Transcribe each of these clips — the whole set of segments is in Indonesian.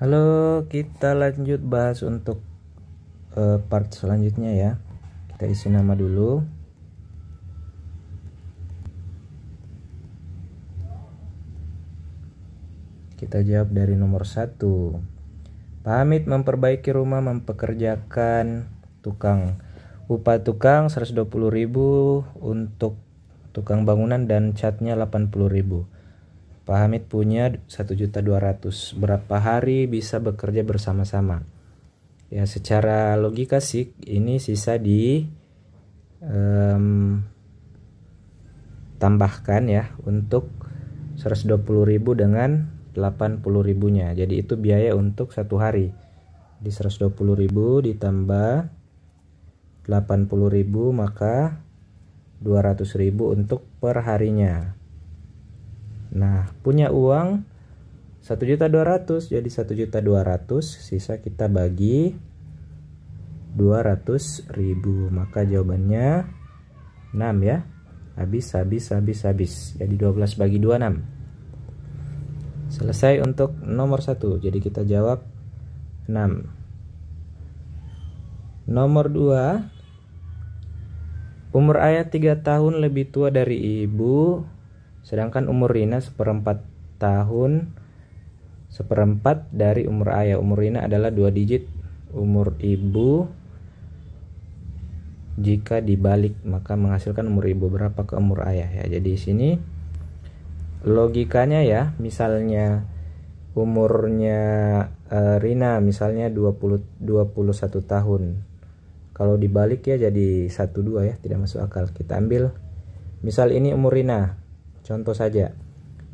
Halo, kita lanjut bahas untuk part selanjutnya ya. Kita isi nama dulu. Kita jawab dari nomor 1. Pak Hamid memperbaiki rumah mempekerjakan tukang. Upah tukang 120.000 untuk tukang bangunan dan catnya 80.000. Pak Hamid punya 1.200.000. Berapa hari bisa bekerja bersama-sama? Ya, secara logika sih ini sisa di tambahkan ya untuk 120.000 dengan 80.000-nya. Jadi itu biaya untuk 1 hari. Di 120.000 ditambah 80.000 maka 200.000 untuk per harinya. Nah, punya uang 1.200.000, jadi 1.200.000, sisa kita bagi 200.000, maka jawabannya 6 ya. Habis. Jadi 12 bagi 2 6. Selesai untuk nomor 1. Jadi kita jawab 6. Nomor 2. Umur ayah 3 tahun lebih tua dari ibu, sedangkan umur Rina 1/4 tahun, 1/4 dari umur ayah. Umur Rina adalah 2 digit umur ibu. Jika dibalik maka menghasilkan umur ibu berapa ke umur ayah ya. Jadi sini logikanya ya, misalnya umurnya Rina misalnya 21 tahun. Kalau dibalik ya jadi 12 ya, tidak masuk akal. Kita ambil misal ini umur Rina, contoh saja.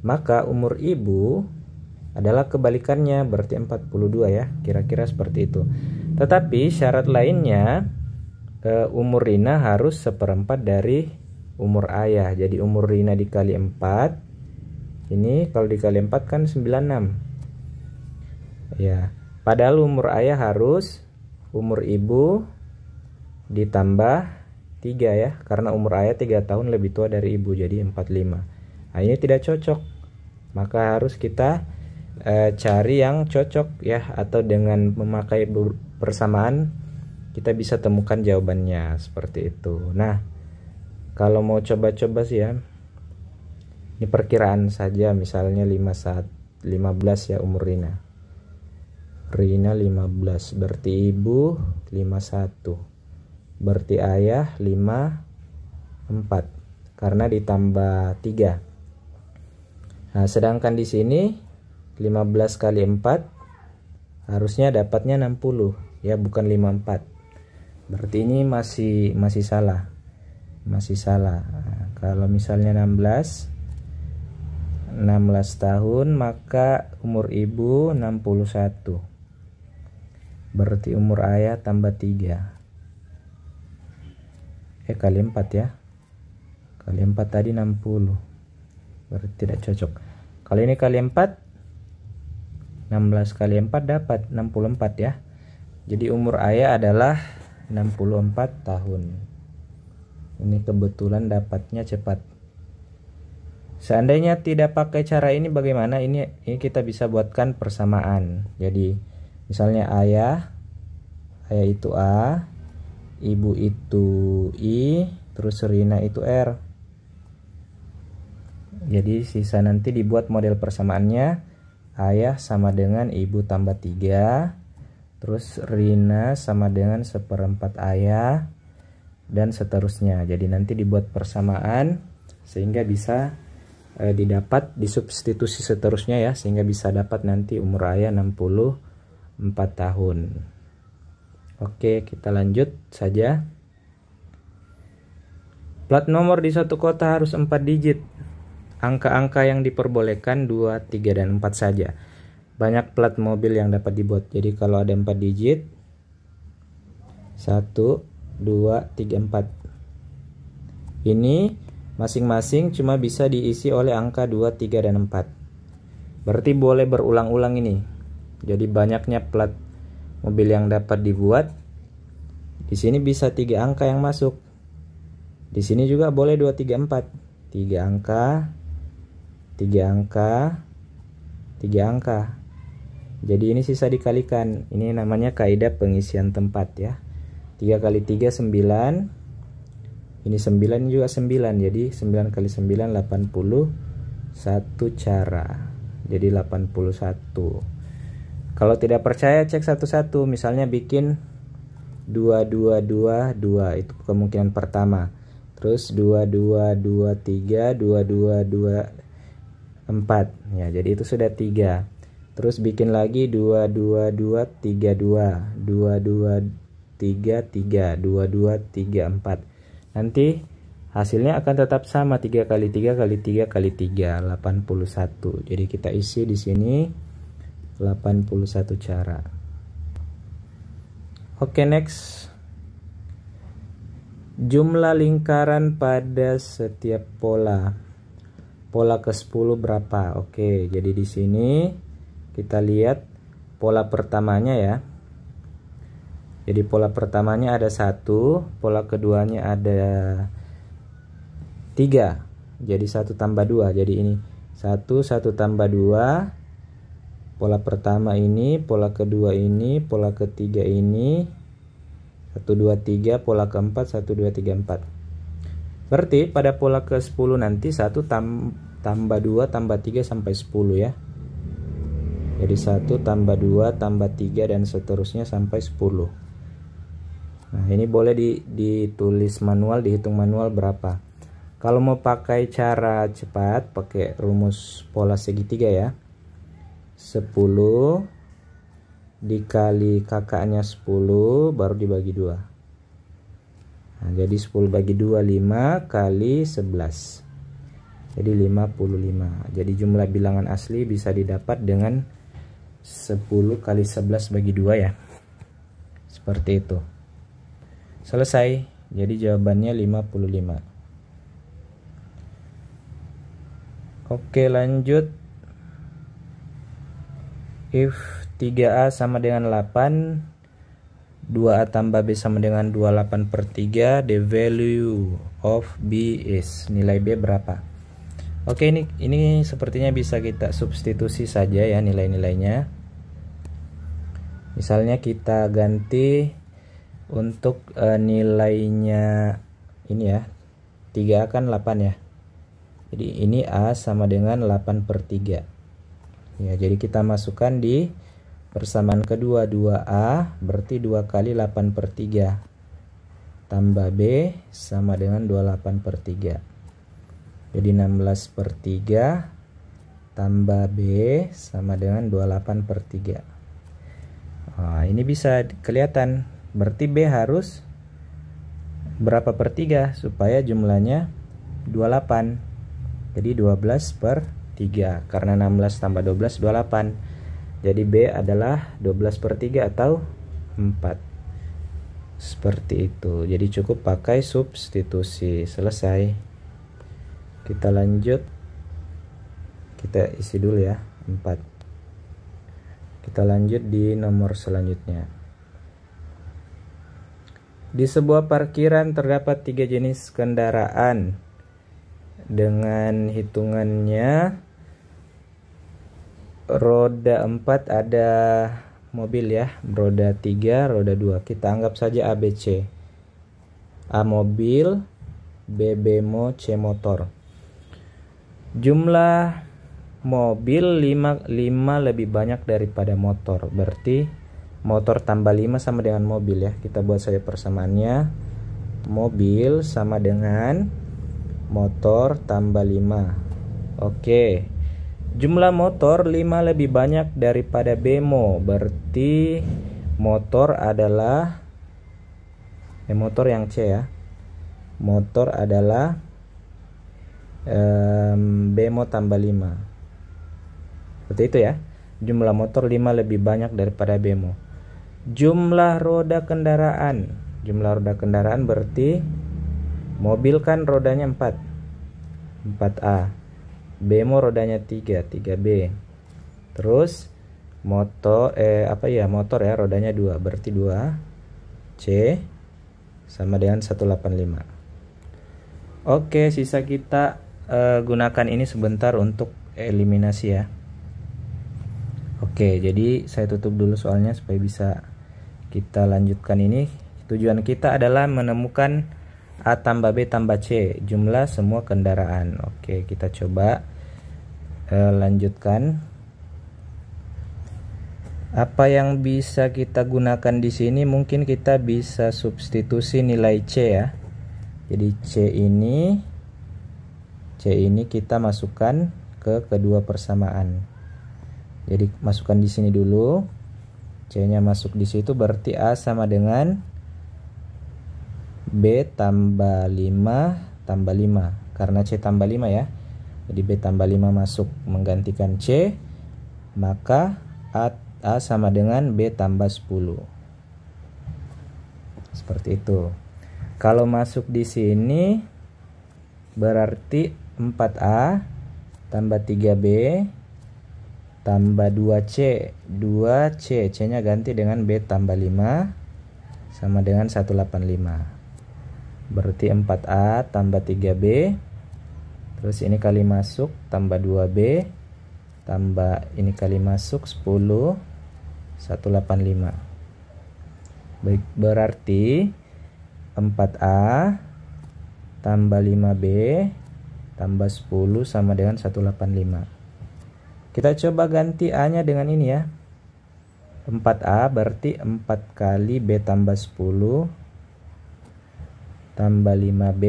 Maka umur ibu adalah kebalikannya, berarti 42 ya, kira-kira seperti itu. Tetapi syarat lainnya, umur Rina harus 1/4 dari umur ayah. Jadi umur Rina dikali 4, ini kalau dikali 4 kan 96 ya. Padahal umur ayah harus umur ibu ditambah 3 ya, karena umur ayah 3 tahun lebih tua dari ibu, jadi 45. Nah, ini tidak cocok, maka harus kita cari yang cocok ya, atau dengan memakai persamaan kita bisa temukan jawabannya seperti itu. Nah, kalau mau coba-coba sih ya, ini perkiraan saja, misalnya 15 ya umur Rina 15, berarti ibu 51, berarti ayah 54 karena ditambah 3. Nah, sedangkan di sini 15 kali 4 harusnya dapatnya 60 ya, bukan 54. Berarti ini masih salah. Nah, kalau misalnya 16 tahun, maka umur ibu 61. Berarti umur ayah tambah 3. Kali 4 ya. Kali 4 tadi 60. Berarti tidak cocok. Kalau ini kali 4, 16 kali 4 dapat 64 ya. Jadi umur ayah adalah 64 tahun. Ini kebetulan dapatnya cepat. Seandainya tidak pakai cara ini bagaimana? Ini kita bisa buatkan persamaan. Jadi misalnya ayah itu A, ibu itu I, terus Rina itu R. Jadi sisa nanti dibuat model persamaannya, ayah sama dengan ibu tambah 3, terus Rina sama dengan 1/4 ayah, dan seterusnya. Jadi nanti dibuat persamaan sehingga bisa didapat, disubstitusi seterusnya ya, sehingga bisa dapat nanti umur ayah 64 tahun. Oke, kita lanjut saja. Plat nomor di suatu kota harus 4 digit. Angka-angka yang diperbolehkan 2, 3, dan 4 saja. Banyak plat mobil yang dapat dibuat. Jadi kalau ada 4 digit, 1, 2, 3, 4. Ini masing-masing cuma bisa diisi oleh angka 2, 3, dan 4. Berarti boleh berulang-ulang ini. Jadi banyaknya plat mobil yang dapat dibuat. Di sini bisa 3 angka yang masuk. Di sini juga boleh 2, 3, 4. 3 angka, 3 angka, 3 angka. Jadi ini sisa dikalikan. Ini namanya kaidah pengisian tempat ya. 3 kali 3 9. Ini 9 juga 9. Jadi 9 kali 9 81 cara. Jadi 81. Kalau tidak percaya cek satu-satu. Misalnya bikin 2 2 2 2, itu kemungkinan pertama. Terus 2 2 2 3 2 2 2 4. Ya, jadi itu sudah 3. Terus bikin lagi 2 2 2 3 2 2 2 3 3 2 2 3 4. Nanti hasilnya akan tetap sama, 3 kali 3 kali 3 kali 3 81. Jadi kita isi di sini 81 cara. Oke, next. Jumlah lingkaran pada setiap pola. Pola ke-10 berapa? Oke, jadi di sini kita lihat pola pertamanya ya. Jadi pola pertamanya ada 1, pola keduanya ada 3. Jadi 1 tambah 2. Jadi ini 1 tambah 2. Pola pertama ini, pola kedua ini, pola ketiga ini, 1 2 3, pola keempat 1 2 3 4. Berarti pada pola ke-10 nanti 1 tambah 2 tambah 3 sampai 10 ya. Jadi 1 tambah 2 tambah 3 dan seterusnya sampai 10. Nah, ini boleh ditulis manual, dihitung manual berapa. Kalau mau pakai cara cepat, pakai rumus pola segitiga ya. 10 dikali kakaknya 10 baru dibagi 2. Nah, jadi 10 bagi 2 5 kali 11. Jadi 55. Jadi jumlah bilangan asli bisa didapat dengan 10 kali 11 bagi 2 ya. Seperti itu. Selesai. Jadi jawabannya 55. Oke, lanjut. If 3A sama dengan 8, 2A tambah B sama dengan 28/3, the value of B is, nilai B berapa? Oke, ini sepertinya bisa kita substitusi saja ya nilai-nilainya. Misalnya kita ganti untuk nilainya ini ya. 3A kan 8 ya. Jadi ini A sama dengan 8/3. Ya, jadi kita masukkan di persamaan kedua 2A berarti 2 kali 8/3 tambah B sama dengan 28/3. Jadi 16/3 tambah B sama dengan 28/3. Nah, ini bisa kelihatan. Berarti B harus berapa per 3 supaya jumlahnya 28. Jadi 12/3. Karena 16 tambah 12 28. Jadi B adalah 12/3 atau 4. Seperti itu. Jadi cukup pakai substitusi. Selesai. Kita lanjut. Kita isi dulu ya 4. Kita lanjut di nomor selanjutnya. Di sebuah parkiran terdapat 3 jenis kendaraan dengan hitungannya. Roda 4 ada mobil ya, roda 3, roda 2. Kita anggap saja ABC. A mobil, B bemo, C motor. Jumlah mobil 5 lebih banyak daripada motor. Berarti motor tambah 5 sama dengan mobil ya. Kita buat saja persamaannya. Mobil sama dengan motor tambah 5. Oke. Jumlah motor 5 lebih banyak daripada bemo. Berarti motor adalah motor yang C ya. Motor adalah bemo tambah 5. Seperti itu ya. Jumlah motor 5 lebih banyak daripada bemo. Jumlah roda kendaraan. Jumlah roda kendaraan berarti mobil kan rodanya 4. 4A. Bemo rodanya 3B. Terus motor motor ya rodanya 2. Berarti 2C sama dengan 185. Oke, sisa kita gunakan ini sebentar untuk eliminasi ya. Oke, jadi saya tutup dulu soalnya supaya bisa kita lanjutkan ini. Tujuan kita adalah menemukan A tambah B tambah C, jumlah semua kendaraan. Oke, kita coba lanjutkan. Apa yang bisa kita gunakan di sini? Mungkin kita bisa substitusi nilai C ya. Jadi C ini kita masukkan ke kedua persamaan. Jadi masukkan di sini dulu. C-nya masuk di situ, berarti A sama dengan B tambah 5 tambah 5. Karena C tambah 5 ya. Jadi B tambah 5 masuk menggantikan C. Maka A sama dengan B tambah 10. Seperti itu. Kalau masuk di sini berarti 4A tambah 3B tambah 2C. 2C, C-nya ganti dengan B tambah 5 sama dengan 185. Berarti 4A tambah 3B. Terus ini kali masuk tambah 2B tambah ini kali masuk 10 185. Baik, berarti 4A tambah 5B tambah 10 sama dengan 185. Kita coba ganti A-nya dengan ini ya. 4A berarti 4 kali B tambah 10 tambah 5B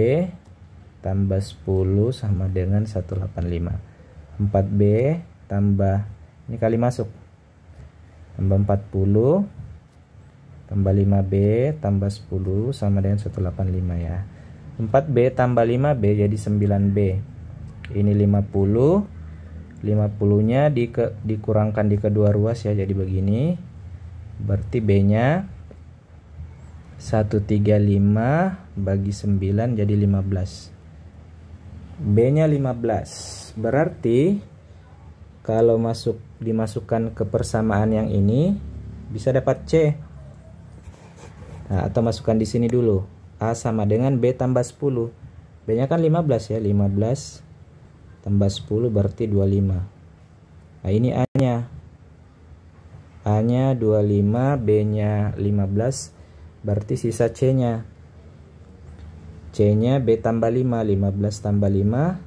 tambah 10 sama dengan 185. 4B tambah ini kali masuk tambah 40 tambah 5B tambah 10 sama dengan 185 ya. 4B tambah 5B jadi 9B. Ini 50. 50-nya dikurangkan di kedua ruas ya, jadi begini. Berarti B-nya 135 bagi 9 jadi 15. B-nya 15. Berarti kalau dimasukkan ke persamaan yang ini bisa dapat C. Nah, atau masukkan di sini dulu. A sama dengan B tambah 10. B-nya kan 15 ya, 15 tambah 10 berarti 25. Nah, ini A-nya. A-nya 25, B-nya 15, berarti sisa C-nya. C-nya B tambah 5, 15 tambah 5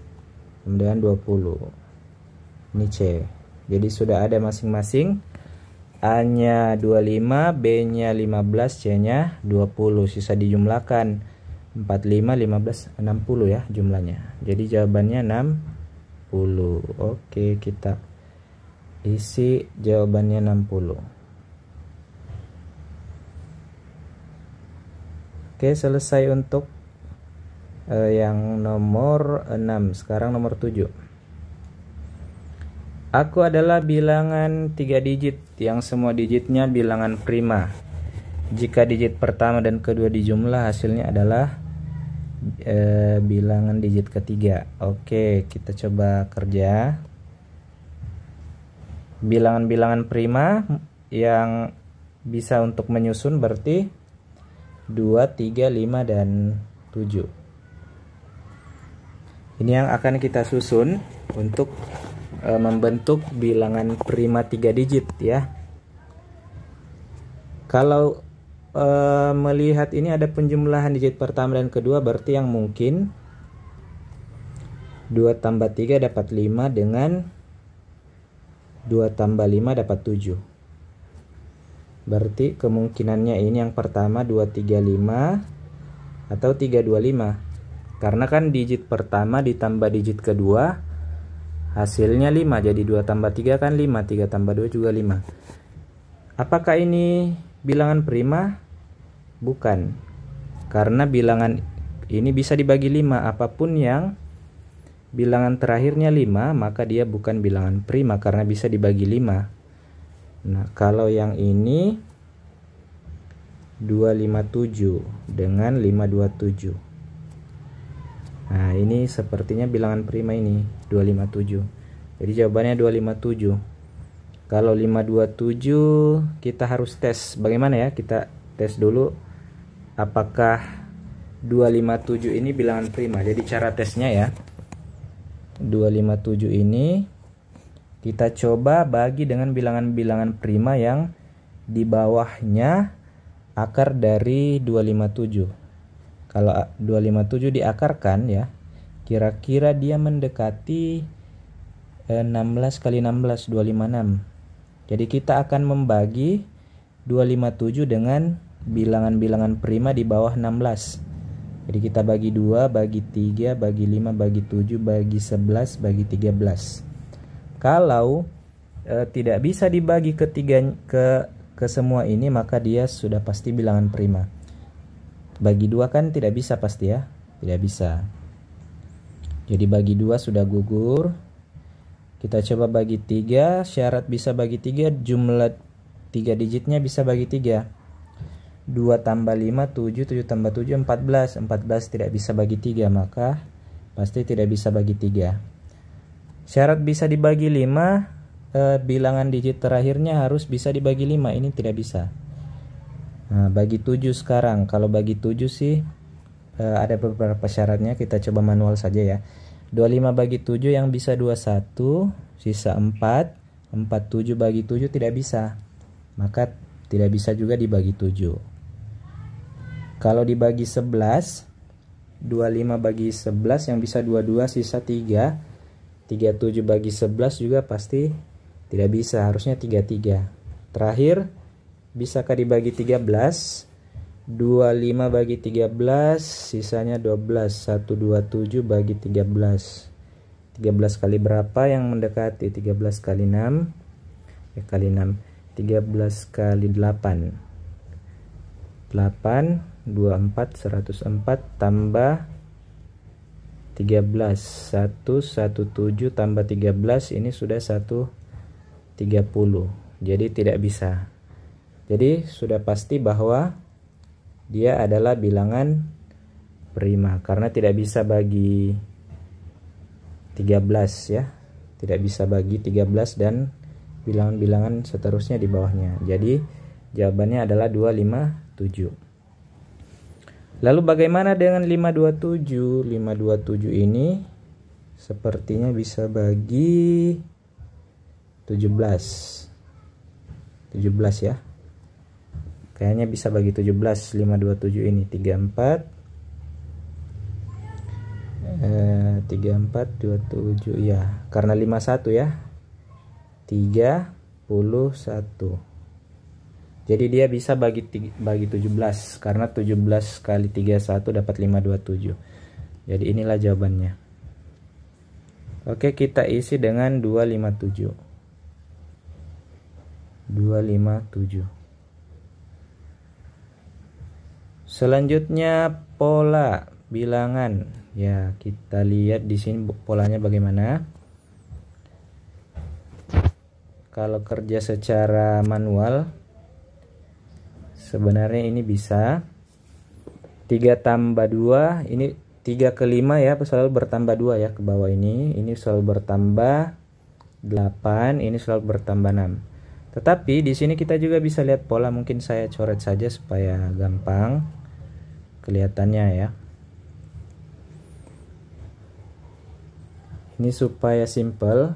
kemudian 20. Ini C. Jadi sudah ada masing-masing. A-nya 25, B-nya 15, C-nya 20. Sisa dijumlahkan 45, 15, 60 ya jumlahnya. Jadi jawabannya 60. Oke, kita isi jawabannya 60. Oke, selesai untuk yang nomor 6. Sekarang nomor 7. Aku adalah bilangan 3 digit yang semua digitnya bilangan prima. Jika digit pertama dan kedua dijumlah, hasilnya adalah bilangan digit ketiga. Oke, kita coba kerja. Bilangan-bilangan prima yang bisa untuk menyusun berarti 2, 3, 5, dan 7. Ini yang akan kita susun untuk membentuk bilangan prima 3 digit ya. Kalau melihat ini ada penjumlahan digit pertama dan kedua, berarti yang mungkin 2 tambah 3 dapat 5 dengan 2 tambah 5 dapat 7. Berarti kemungkinannya ini yang pertama 235 atau 325. Karena kan digit pertama ditambah digit kedua hasilnya 5, jadi 2 tambah 3 kan 5, 3 tambah 2 juga 5. Apakah ini bilangan prima? Bukan. Karena bilangan ini bisa dibagi 5. Apapun yang bilangan terakhirnya 5, maka dia bukan bilangan prima karena bisa dibagi 5. Nah, kalau yang ini 257 dengan 527. Nah, ini sepertinya bilangan prima ini 257. Jadi jawabannya 257. Kalau 527 kita harus tes. Bagaimana ya? Kita tes dulu apakah 257 ini bilangan prima. Jadi cara tesnya ya, 257 ini Kita coba bagi dengan bilangan-bilangan prima yang di bawahnya akar dari 257. Kalau 257 diakarkan ya, kira-kira dia mendekati 16 kali 16, 256. Jadi kita akan membagi 257 dengan bilangan-bilangan prima di bawah 16. Jadi kita bagi 2, bagi 3, bagi 5, bagi 7, bagi 11, bagi 13. Kalau tidak bisa dibagi ke semua ini, maka dia sudah pasti bilangan prima. Bagi 2 kan tidak bisa pasti ya, tidak bisa. Jadi bagi 2 sudah gugur. Kita coba bagi 3, syarat bisa bagi 3, jumlah 3 digitnya bisa bagi 3. 2 tambah 5, 7, 7 tambah 7, 14. 14 tidak bisa bagi 3, maka pasti tidak bisa bagi 3. Syarat bisa dibagi 5, bilangan digit terakhirnya harus bisa dibagi 5. Ini tidak bisa. Nah, bagi 7 sekarang. Kalau bagi 7 sih ada beberapa syaratnya. Kita coba manual saja ya. 25 bagi 7 yang bisa 21, sisa 4. 47 bagi 7 tidak bisa. Maka tidak bisa juga dibagi 7. Kalau dibagi 11, 25 bagi 11 yang bisa 22, sisa 3. 37 bagi 11 juga pasti tidak bisa, harusnya 33. Terakhir, bisakah dibagi 13? 25 bagi 13, sisanya 12. 127 bagi 13. 13 kali berapa yang mendekati? 13 kali 6. Kali 6. 13 kali 8. 8, 24, 104 tambah 13, 117 tambah 13, ini sudah 130. Jadi tidak bisa. Jadi sudah pasti bahwa dia adalah bilangan prima karena tidak bisa bagi 13 ya. Tidak bisa bagi 13 dan bilangan-bilangan seterusnya di bawahnya. Jadi jawabannya adalah 257. Lalu bagaimana dengan 527? 527 ini sepertinya bisa bagi 17. 17 ya. Kayaknya bisa bagi 17 527 ini. 34 27 ya. Karena 51 ya. 31. Jadi dia bisa bagi 17 karena 17 kali 31 dapat 527. Jadi inilah jawabannya. Oke, kita isi dengan 257. 257. Selanjutnya pola bilangan. Ya, kita lihat di sini polanya bagaimana. Kalau kerja secara manual sebenarnya ini bisa 3 tambah 2, ini 3 ke 5 ya, selalu bertambah 2 ya ke bawah ini selalu bertambah 8, ini selalu bertambah 6. Tetapi di sini kita juga bisa lihat pola, mungkin saya coret saja supaya gampang kelihatannya ya. Ini supaya simple.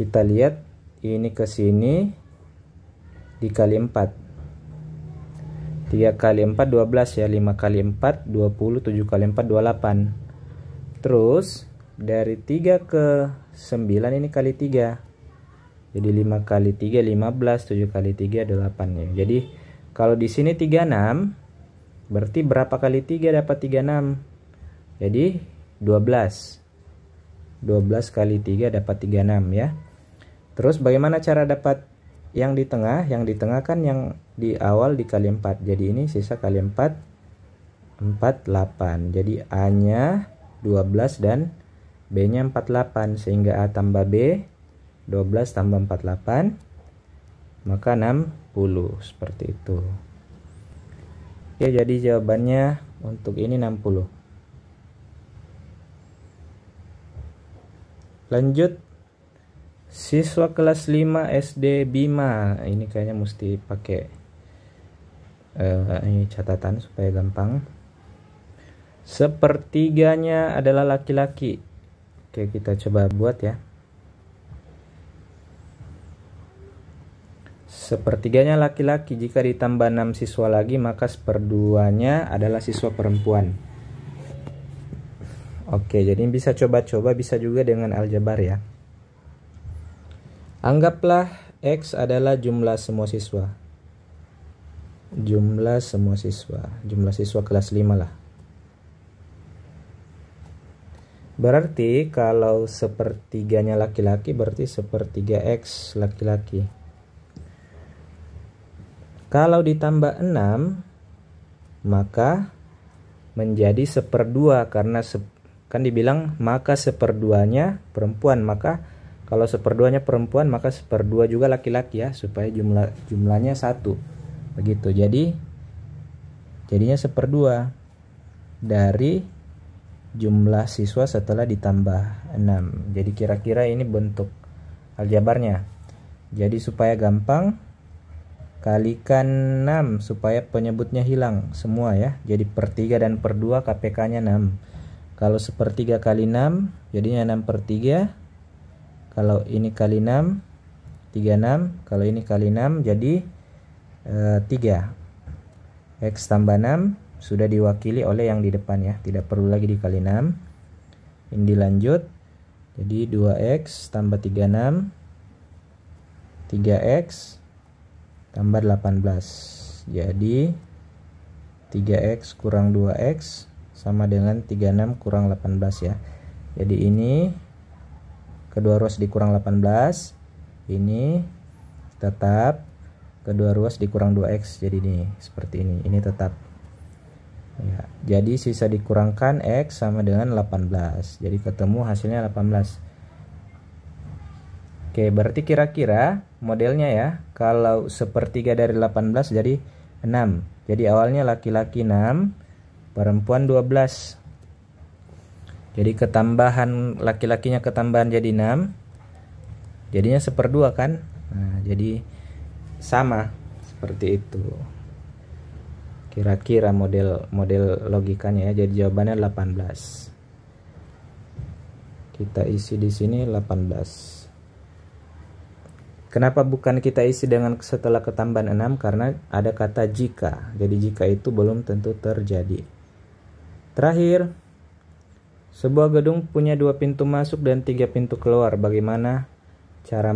Kita lihat ini ke sini dikali 4. 3 kali 4 12 ya, 5 kali 4 20, 7 kali 4 28. Terus dari 3 ke 9 ini kali 3. Jadi 5 kali 3 15, 7 kali 3 8 ya. Jadi kalau di sini 36, berarti berapa kali 3 dapat 36? Jadi 12. 12 kali 3 dapat 36 ya. Terus bagaimana cara dapat yang di tengah? Yang di tengah kan yang di awal dikali 4. Jadi ini sisa kali 4 48. Jadi A nya 12 dan B nya 48. Sehingga A tambah B 12 tambah 48 maka 60. Seperti itu ya. Jadi jawabannya untuk ini 60. Lanjut, siswa kelas 5 SD Bima. Ini kayaknya mesti pakai ini catatan supaya gampang. Sepertiganya adalah laki-laki. Oke, kita coba buat ya. Sepertiganya laki-laki, jika ditambah 6 siswa lagi maka seperduanya adalah siswa perempuan. Oke, jadi bisa coba-coba, bisa juga dengan aljabar ya. Anggaplah X adalah jumlah semua siswa. Jumlah semua siswa. Jumlah siswa kelas 5 lah. Berarti kalau sepertiganya laki-laki berarti sepertiga X laki-laki. Kalau ditambah 6 maka menjadi seperdua, karena kan dibilang maka seperduanya perempuan, maka kalau seperduanya perempuan maka seperdua juga laki-laki ya, supaya jumlahnya 1 begitu. Jadinya seperdua dari jumlah siswa setelah ditambah 6. Jadi kira-kira ini bentuk aljabarnya. Jadi supaya gampang, kalikan 6 supaya penyebutnya hilang semua ya. Jadi per 3 dan per 2 KPK nya 6. Kalau sepertiga kali 6 jadinya 6 per 3. Kalau ini kali 6 36. Kalau ini kali 6 jadi 3. X tambah 6 sudah diwakili oleh yang di depan ya, tidak perlu lagi dikali 6. Ini dilanjut, jadi 2x tambah 36 3x tambah 18, jadi 3x kurang 2x sama dengan 36 kurang 18 ya. Jadi ini kedua ruas dikurang 18, ini tetap kedua ruas dikurang 2x, jadi ini seperti ini tetap ya. Jadi sisa dikurangkan X sama dengan 18, jadi ketemu hasilnya 18. Oke, berarti kira-kira modelnya ya, kalau sepertiga dari 18 jadi 6. Jadi awalnya laki-laki 6, perempuan 12. Jadi ketambahan laki-lakinya ketambahan jadi 6, jadinya seperdua kan. Nah, jadi sama seperti itu kira-kira model logikanya ya. Jadi jawabannya 18. Kita isi di sini 18. Kenapa bukan kita isi dengan setelah ketambahan 6? Karena ada kata jika. Jadi jika itu belum tentu terjadi. Terakhir, sebuah gedung punya 2 pintu masuk dan 3 pintu keluar. Bagaimana cara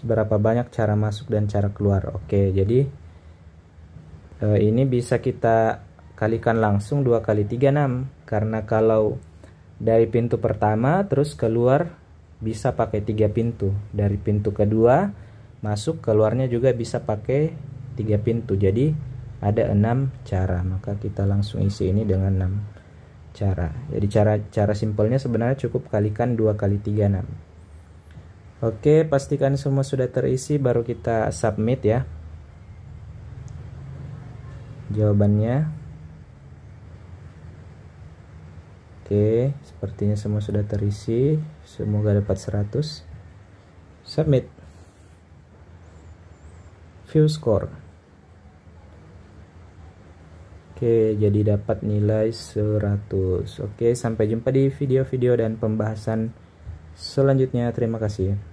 berapa banyak cara masuk dan cara keluar? Oke, jadi ini bisa kita kalikan langsung 2 kali 3 6. Karena kalau dari pintu pertama terus keluar bisa pakai 3 pintu. Dari pintu kedua masuk, keluarnya juga bisa pakai 3 pintu. Jadi ada 6 cara. Maka kita langsung isi ini dengan 6 cara. Jadi cara simpelnya sebenarnya cukup kalikan 2 kali 3 6. Oke, pastikan semua sudah terisi baru kita submit ya jawabannya. Oke, sepertinya semua sudah terisi. Semoga dapat 100. Submit. View score. Oke, jadi dapat nilai 100. Oke, sampai jumpa di video-video dan pembahasan selanjutnya. Terima kasih.